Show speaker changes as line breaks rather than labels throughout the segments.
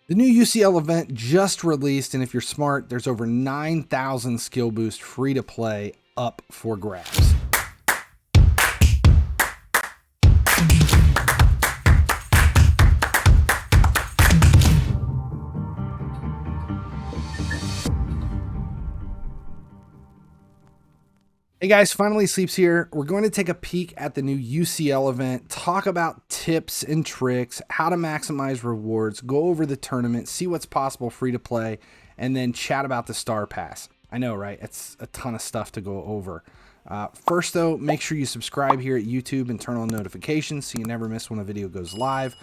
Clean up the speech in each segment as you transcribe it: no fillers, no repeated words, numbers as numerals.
The new UCL event just released, and if you're smart, there's over 9,000 skill boost free to play up for grabs. Hey guys, Finally Sleeps here. We're going to take a peek at the new UCL event, talk about tips and tricks, how to maximize rewards, go over the tournament, see what's possible free to play, and then chat about the Star Pass. I know, right? It's a ton of stuff to go over. First though, make sure you subscribe here at YouTube and turn on notifications so you never miss when a video goes live.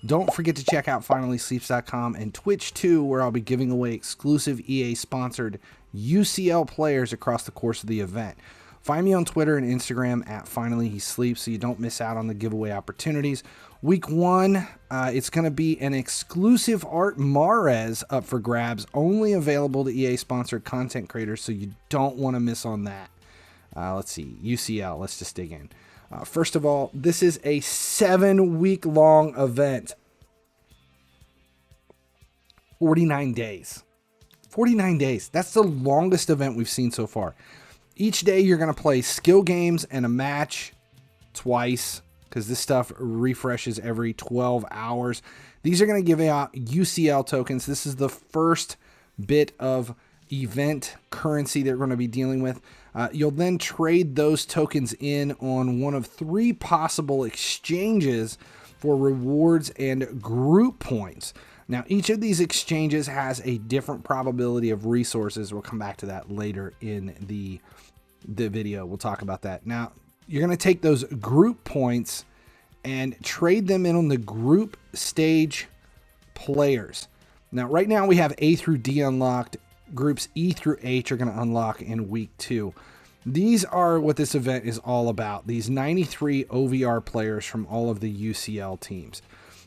Don't forget to check out FinallySleeps.com and Twitch too, where I'll be giving away exclusive EA sponsored UCL players across the course of the event. Find me on Twitter and Instagram at FinallyHeSleeps so you don't miss out on the giveaway opportunities. Week 1, it's going to be an exclusive Art Mahrez up for grabs, only available to EA-sponsored content creators, so you don't want to miss on that. Let's see, UCL, let's just dig in. First of all, this is a 7-week-long event. 49 days. 49 days. That's the longest event we've seen so far. Each day you're going to play skill games and a match twice because this stuff refreshes every 12 hours. These are going to give out UCL tokens. This is the first bit of event currency that we're going to be dealing with. You'll then trade those tokens in on one of 3 possible exchanges for rewards and group points. Now, each of these exchanges has a different probability of resources. We'll come back to that later in the video. We'll talk about that. Now, you're going to take those group points and trade them in on the group stage players. Now, right now we have A through D unlocked. Groups E through H are going to unlock in week 2. These are what this event is all about. These 93 OVR players from all of the UCL teams.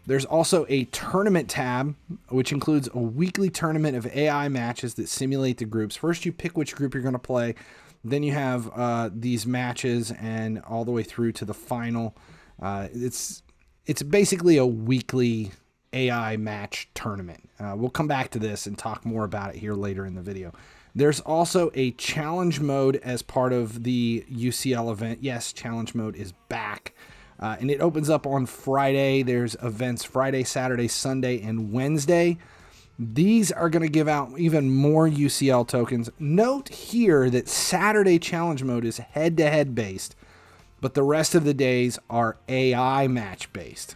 There's also a tournament tab, which includes a weekly tournament of AI matches that simulate the groups. First, you pick which group you're going to play. Then you have these matches and all the way through to the final. It's basically a weekly AI match tournament. We'll come back to this and talk more about it here later in the video. There's also a challenge mode as part of the UCL event. Yes, challenge mode is back. And it opens up on Friday. There's events Friday, Saturday, Sunday, and Wednesday. These are going to give out even more UCL tokens. Note here that Saturday challenge mode is head-to-head based, but the rest of the days are AI match based.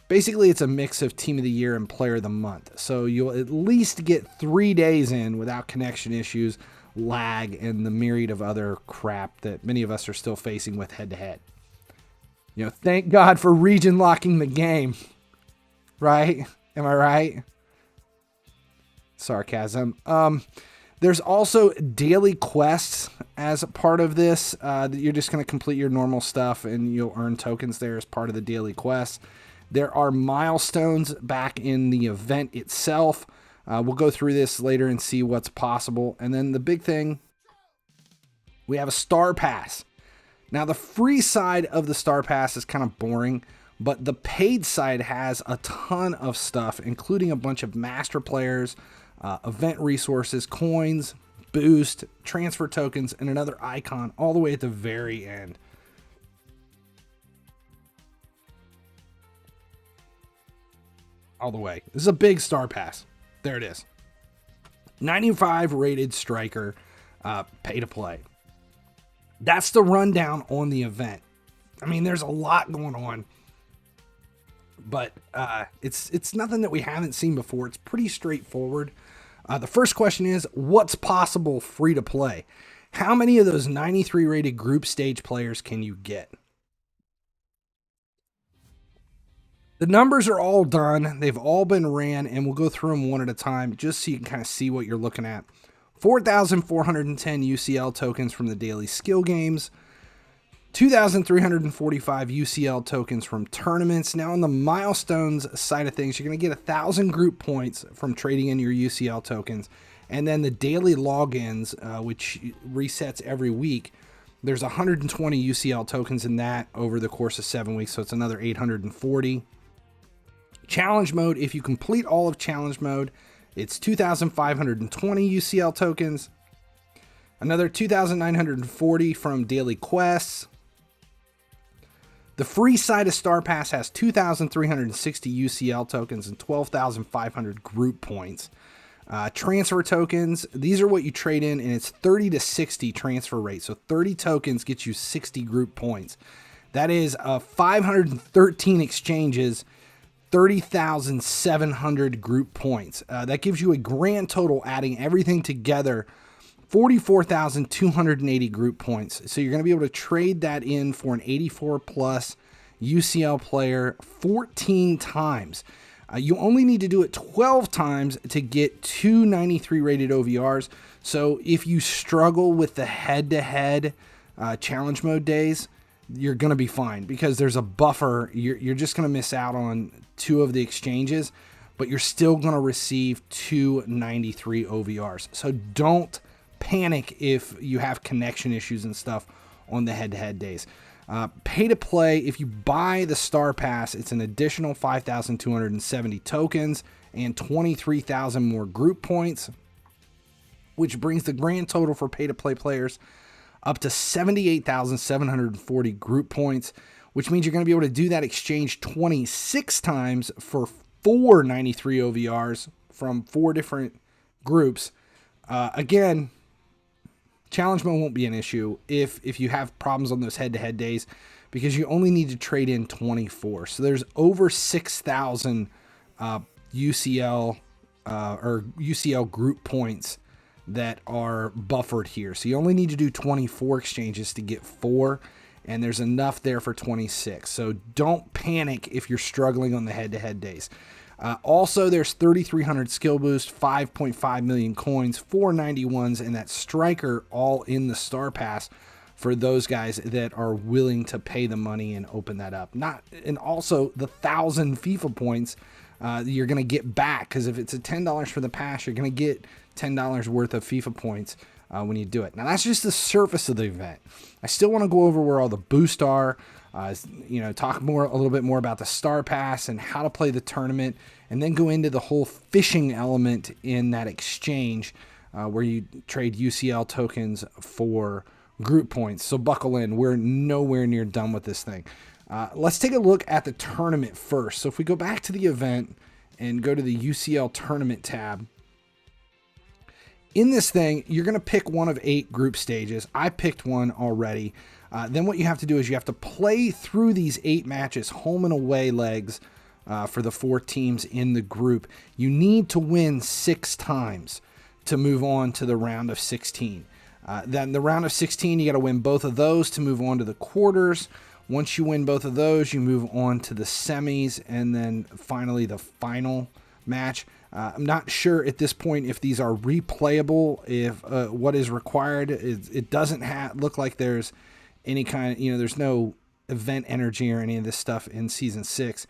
Basically, it's a mix of Team of the Year and Player of the Month. So you'll at least get 3 days in without connection issues, lag, and the myriad of other crap that many of us are still facing with head-to-head. You know, thank God for region locking the game, right? Am I right? Sarcasm. There's also daily quests as a part of this. You're just going to complete your normal stuff and you'll earn tokens there as part of the daily quests. There are milestones back in the event itself. We'll go through this later and see what's possible. And then the big thing, we have a Star Pass. Now, the free side of the Star Pass is kind of boring, but the paid side has a ton of stuff, including a bunch of master players, event resources, coins, boost, transfer tokens, and another icon all the way at the very end. All the way. This is a big Star Pass. There it is. 95 rated striker, pay to play. That's the rundown on the event. I mean, there's a lot going on, but it's nothing that we haven't seen before. It's pretty straightforward. The first question is, what's possible free to play? How many of those 93 rated group stage players can you get? The numbers are all done. They've all been ran, and we'll go through them one at a time just so you can kind of see what you're looking at. 4,410 UCL tokens from the daily skill games, 2,345 UCL tokens from tournaments. Now on the milestones side of things, you're going to get 1,000 group points from trading in your UCL tokens. And then the daily logins, which resets every week, there's 120 UCL tokens in that over the course of 7 weeks. So it's another 840. Challenge mode, if you complete all of challenge mode, it's 2,520 UCL tokens, another 2,940 from daily quests. The free side of Star Pass has 2,360 UCL tokens and 12,500 group points. Transfer tokens, these are what you trade in, and it's 30 to 60 transfer rate. So 30 tokens gets you 60 group points. That is 513 exchanges, 30,700 group points. That gives you a grand total, adding everything together, 44,280 group points. So you're going to be able to trade that in for an 84 plus UCL player 14 times. You only need to do it 12 times to get 293 rated OVRs. So if you struggle with the head-to-head challenge mode days, you're going to be fine because there's a buffer. You're just going to miss out on 2 of the exchanges, but you're still going to receive 293 OVRs. So don't panic if you have connection issues and stuff on the head-to-head days. Pay to play, if you buy the Star Pass, it's an additional 5,270 tokens and 23,000 more group points, which brings the grand total for pay to play players up to 78,740 group points, which means you're going to be able to do that exchange 26 times for 493 OVRs from 4 different groups. Again, challenge mode won't be an issue if you have problems on those head-to-head days, because you only need to trade in 24. So there's over 6,000 UCL or UCL group points that are buffered here. So you only need to do 24 exchanges to get 4, and there's enough there for 26. So don't panic if you're struggling on the head-to-head days. Also, there's 3,300 skill boost, 5.5 million coins, 491s, and that striker all in the Star Pass for those guys that are willing to pay the money and open that up. And also the 1,000 FIFA points you're going to get back, because if it's a $10 for the pass, you're going to get $10 worth of FIFA points when you do it. Now, that's just the surface of the event. I still want to go over where all the boosts are, talk a little bit more about the Star Pass and how to play the tournament, and then go into the whole fishing element in that exchange where you trade UCL tokens for group points. So buckle in. We're nowhere near done with this thing. Let's take a look at the tournament first. So if we go back to the event and go to the UCL Tournament tab, in this thing, you're going to pick one of 8 group stages. I picked one already. Then what you have to do is you have to play through these 8 matches, home and away legs for the 4 teams in the group. You need to win 6 times to move on to the round of 16. Then the round of 16, you got to win both of those to move on to the quarters. Once you win both of those, you move on to the semis, and then finally the final match. I'm not sure at this point if these are replayable, if what is required. It doesn't look like there's any kind of, there's no event energy or any of this stuff in Season 6.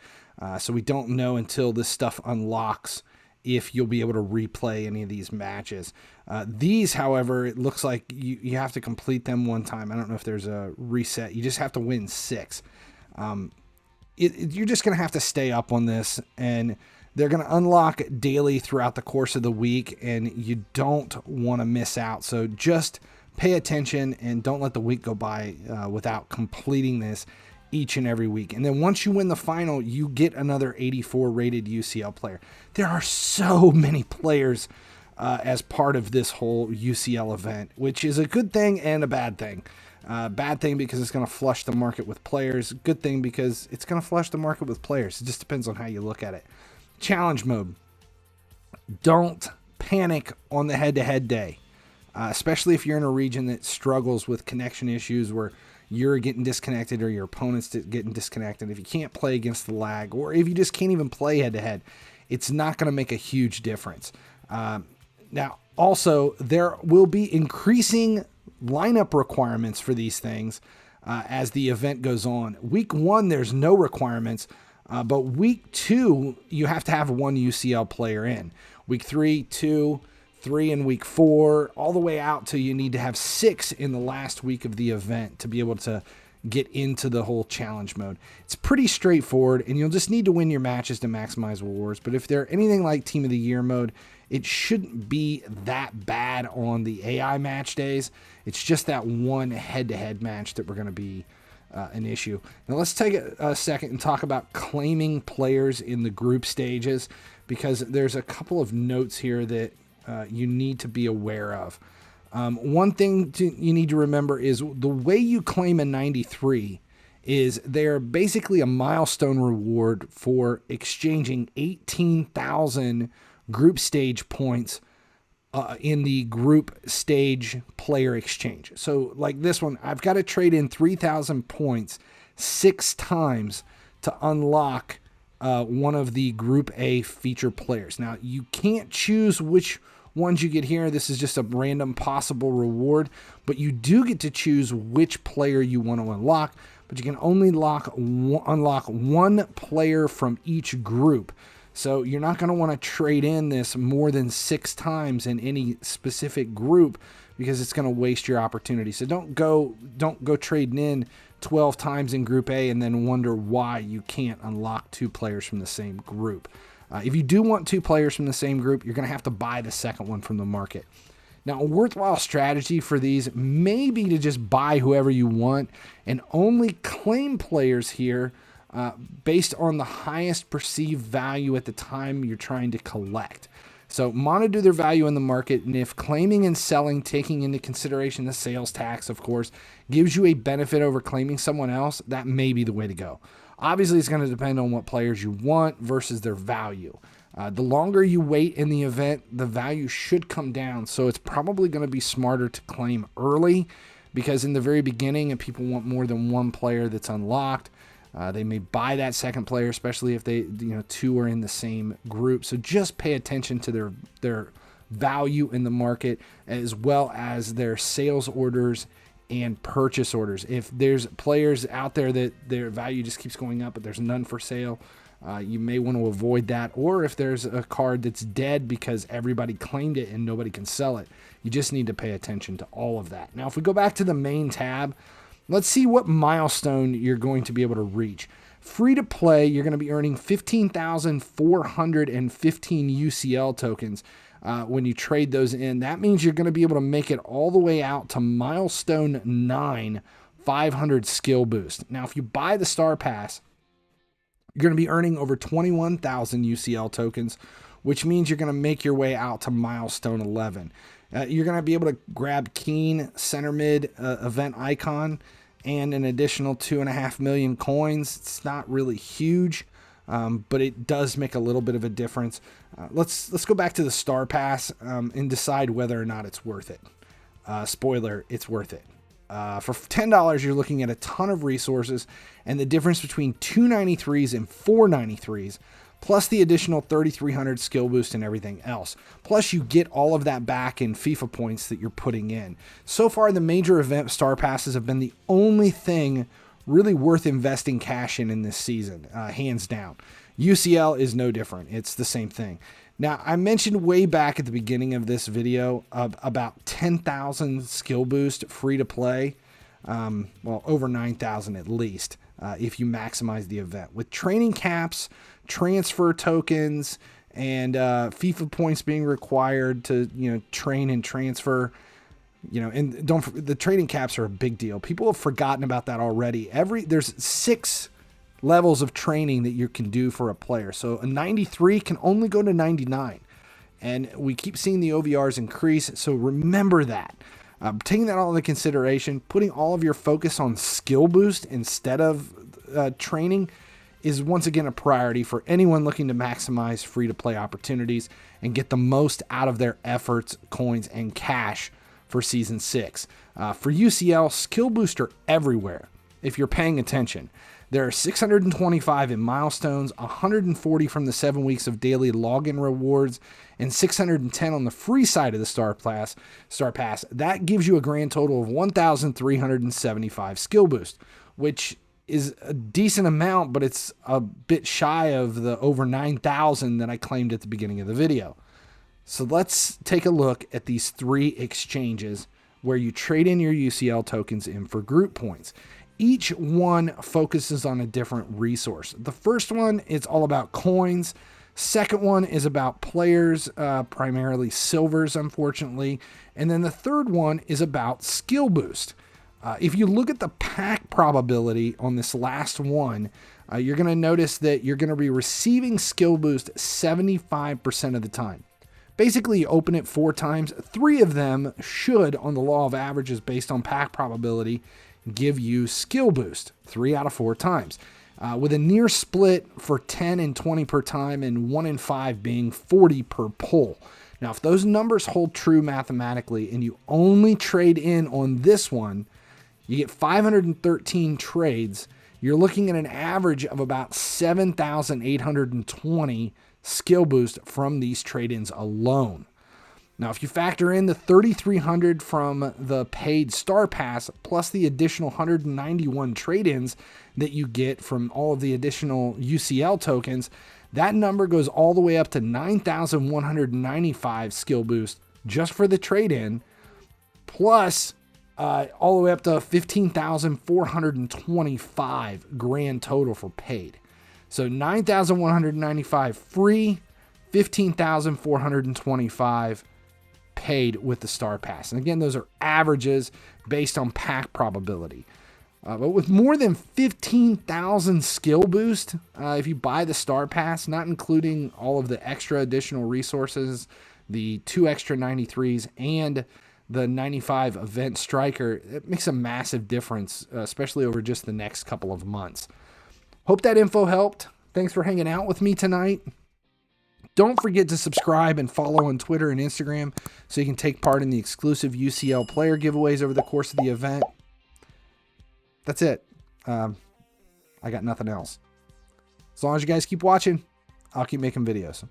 So we don't know until this stuff unlocks if you'll be able to replay any of these matches. These, however, it looks like you have to complete them one time. I don't know if there's a reset. You just have to win 6. You're just going to have to stay up on this, and they're going to unlock daily throughout the course of the week, and you don't want to miss out. So just pay attention and don't let the week go by without completing this each and every week. And then once you win the final, you get another 84 rated UCL player. There are so many players as part of this whole UCL event, which is a good thing and a bad thing. Bad thing because it's going to flush the market with players. Good thing because it's going to flush the market with players. It just depends on how you look at it. Challenge mode. Don't panic on the head-to-head day, especially if you're in a region that struggles with connection issues where you're getting disconnected or your opponent's getting disconnected. If you can't play against the lag, or if you just can't even play head-to-head, it's not going to make a huge difference. Now, also, there will be increasing lineup requirements for these things as the event goes on. Week 1, there's no requirements. But week 2, you have to have 1 UCL player in. Week 3, 2, 3 in week 4, all the way out till you need to have 6 in the last week of the event to be able to get into the whole challenge mode. It's pretty straightforward, and you'll just need to win your matches to maximize rewards. But if they're anything like Team of the Year mode, it shouldn't be that bad on the AI match days. It's just that one head-to-head match that we're going to be an issue. Now let's take a second and talk about claiming players in the group stages, because there's a couple of notes here that you need to be aware of. One thing you need to remember is the way you claim a 93 is they're basically a milestone reward for exchanging 18,000 group stage points in the group stage player exchange. So like this one, I've got to trade in 3,000 points 6 times to unlock one of the Group A feature players. Now, you can't choose which ones you get here. This is just a random possible reward, but you do get to choose which player you want to unlock, but you can only unlock one player from each group. So you're not going to want to trade in this more than 6 times in any specific group, because it's going to waste your opportunity. So don't go trading in 12 times in Group A and then wonder why you can't unlock 2 players from the same group. If you do want 2 players from the same group, you're going to have to buy the second one from the market. Now, a worthwhile strategy for these may be to just buy whoever you want and only claim players here based on the highest perceived value at the time you're trying to collect. So monitor their value in the market, and if claiming and selling, taking into consideration the sales tax, of course, gives you a benefit over claiming someone else, that may be the way to go. Obviously, it's going to depend on what players you want versus their value. The longer you wait in the event, the value should come down, so it's probably going to be smarter to claim early, because in the very beginning, if people want more than one player that's unlocked, they may buy that second player, especially if they, 2 are in the same group. So just pay attention to their value in the market, as well as their sales orders and purchase orders. If there's players out there that their value just keeps going up, but there's none for sale, you may want to avoid that. Or if there's a card that's dead because everybody claimed it and nobody can sell it, you just need to pay attention to all of that. Now, if we go back to the main tab, let's see what milestone you're going to be able to reach. Free to play, you're going to be earning 15,415 UCL tokens when you trade those in. That means you're going to be able to make it all the way out to milestone 9, 500 skill boost. Now, if you buy the Star Pass, you're going to be earning over 21,000 UCL tokens, which means you're going to make your way out to milestone 11. You're going to be able to grab Keen center mid event icon and an additional 2.5 million coins. It's not really huge, but it does make a little bit of a difference. Let's go back to the Star Pass and decide whether or not it's worth it. Spoiler, it's worth it. For $10, you're looking at a ton of resources, and the difference between 293s and 493s, plus the additional 3,300 skill boost and everything else. Plus, you get all of that back in FIFA points that you're putting in. So far, the major event Star Passes have been the only thing really worth investing cash in this season, hands down. UCL is no different. It's the same thing. Now, I mentioned way back at the beginning of this video about 10,000 skill boost free to play. Well, over 9,000 at least, if you maximize the event. With training caps, transfer tokens, and FIFA points being required to train and transfer, and the training caps are a big deal. People have forgotten about that already. There's 6 levels of training that you can do for a player. So a 93 can only go to 99, and we keep seeing the OVRs increase. So remember that. Taking that all into consideration, putting all of your focus on skill boost instead of training is once again a priority for anyone looking to maximize free-to-play opportunities and get the most out of their efforts, coins, and cash for Season 6. For UCL, skill boosts are everywhere if you're paying attention. There are 625 in milestones, 140 from the 7 weeks of daily login rewards, and 610 on the free side of the Star Pass. That gives you a grand total of 1,375 skill boost, which is a decent amount, but it's a bit shy of the over 9,000 that I claimed at the beginning of the video. So let's take a look at these 3 exchanges where you trade in your UCL tokens in for group points. each one focuses on a different resource. The first one is all about coins. Second one is about players, primarily silvers, unfortunately. And then the third one is about skill boost. If you look at the pack probability on this last one, you're going to notice that you're going to be receiving skill boost 75% of the time. Basically, you open it 4 times. 3 of them should, on the law of averages based on pack probability, give you skill boost 3 out of 4 times. With a near split for 10 and 20 per time and 1 in 5 being 40 per pull. Now, if those numbers hold true mathematically and you only trade in on this one, you get 513 trades. You're looking at an average of about 7,820 skill boost from these trade-ins alone. Now, if you factor in the 3,300 from the paid Star Pass, plus the additional 191 trade-ins that you get from all of the additional UCL tokens, that number goes all the way up to 9,195 skill boost just for the trade-in, plus all the way up to 15,425 grand total for paid. So 9,195 free, 15,425 paid with the Star Pass. And again, those are averages based on pack probability. But with more than 15,000 skill boost, if you buy the Star Pass, not including all of the extra additional resources, the 2 extra 93s, and the 95 event striker, it makes a massive difference, especially over just the next couple of months. Hope that info helped. Thanks for hanging out with me tonight. Don't forget to subscribe and follow on Twitter and Instagram so you can take part in the exclusive UCL player giveaways over the course of the event. That's it. I got nothing else. As long as you guys keep watching, I'll keep making videos.